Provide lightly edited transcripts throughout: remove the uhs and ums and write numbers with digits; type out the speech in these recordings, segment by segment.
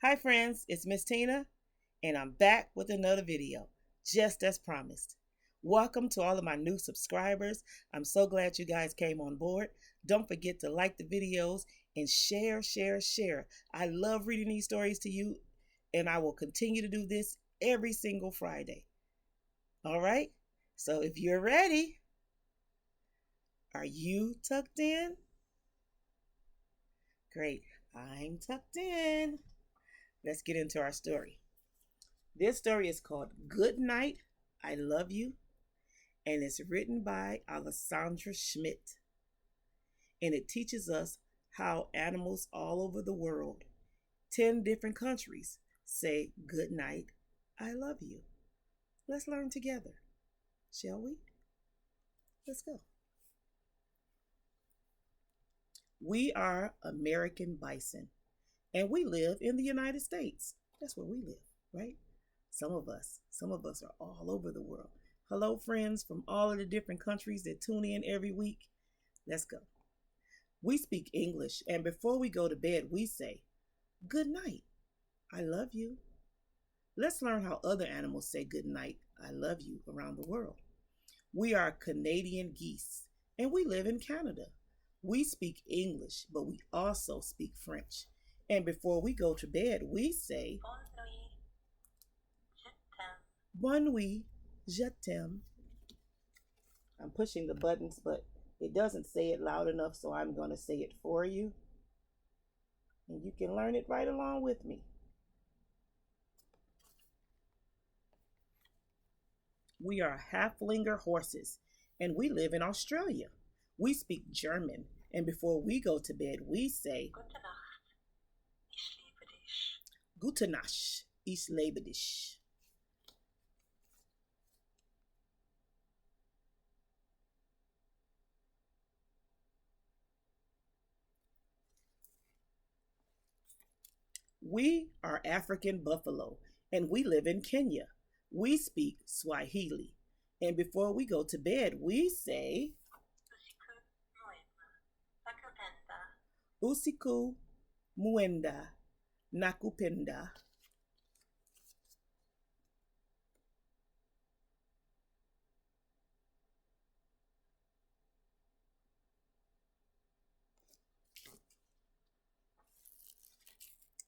Hi friends, it's Miss Tina and I'm back with another video, just as promised. Welcome to all of my new subscribers. I'm so glad you guys came on board. Don't forget to like the videos and share. I love reading these stories to you and I will continue to do this every single Friday. All right? So if you're ready, are you tucked in? Great. I'm tucked in. Let's get into our story. This story is called Good Night, I Love You, and it's written by Aleksandra Szmidt. And it teaches us how animals all over the world, 10 different countries, say good night, I love you. Let's learn together, shall we? Let's go. We are American bison, and we live in the United States. That's where we live, right? Some of us are all over the world. Hello, friends from all of the different countries that tune in every week. Let's go. We speak English, and before we go to bed, we say, good night, I love you. Let's learn how other animals say good night, I love you around the world. We are Canadian geese, and we live in Canada. We speak English, but we also speak French. And before we go to bed, we say, bonne nuit, je t'aime. I'm pushing the buttons, but it doesn't say it loud enough, so I'm going to say it for you. And you can learn it right along with me. We are Halflinger horses, and we live in Australia. We speak German, and before we go to bed, we say, Gute Nacht, ich liebe dich. We are African buffalo, and we live in Kenya. We speak Swahili, and before we go to bed, we say, Usiku muenda nakupenda.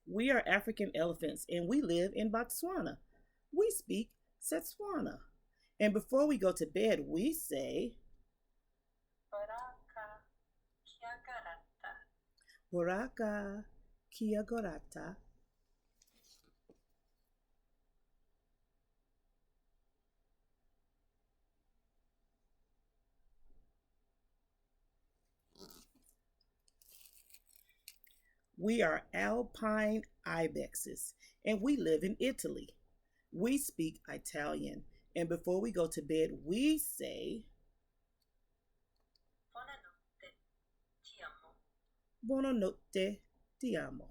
We are African elephants and we live in Botswana. We speak Setswana. And before we go to bed, we say, Boraka Kiagorata. We are alpine ibexes and we live in Italy. We speak Italian. And before we go to bed, we say, Buonanotte, ti amo.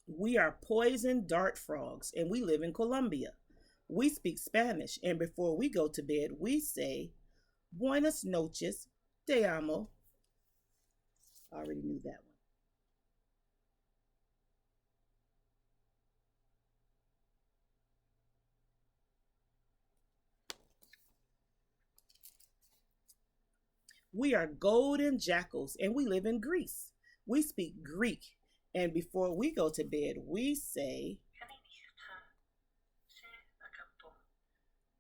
We are poison dart frogs and we live in Colombia. We speak Spanish, and before we go to bed, we say, Buenas noches, te amo. I already knew that one. We are golden jackals and we live in Greece. We speak Greek, and before we go to bed, we say,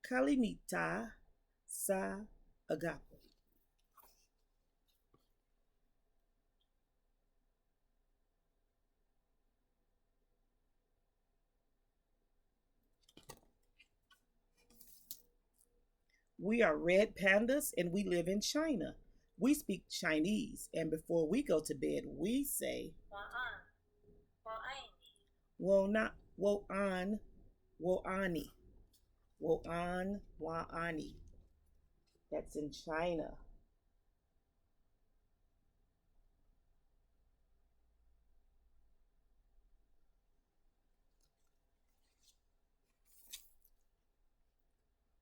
Kalinita sa agapo. We are red pandas and we live in China. We speak Chinese, and before we go to bed, we say, Wo na wo an wo ani. Wo an wa ani. That's in China.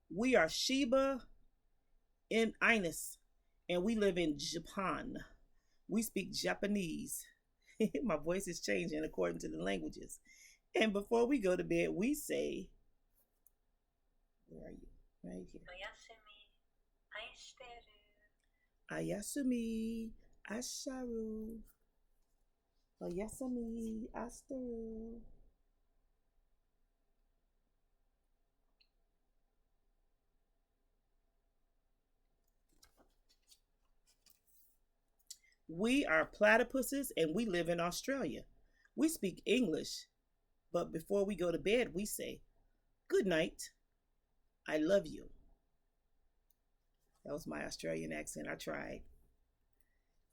We are Shiba in Inus, and we live in Japan. We speak Japanese. My voice is changing according to the languages. And before we go to bed, we say, where are you? Right here. Ayasumi, Asharu. Oyasumi, Asteru. We are platypuses and we live in Australia. We speak English, but before we go to bed, we say, good night. I love you. That was my Australian accent. I tried.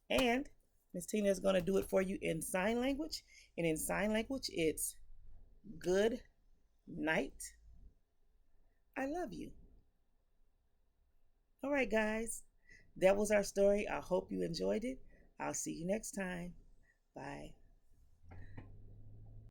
And Miss Tina is going to do it for you in sign language. And in sign language, it's good night. I love you. All right, guys. That was our story. I hope you enjoyed it. I'll see you next time. Bye.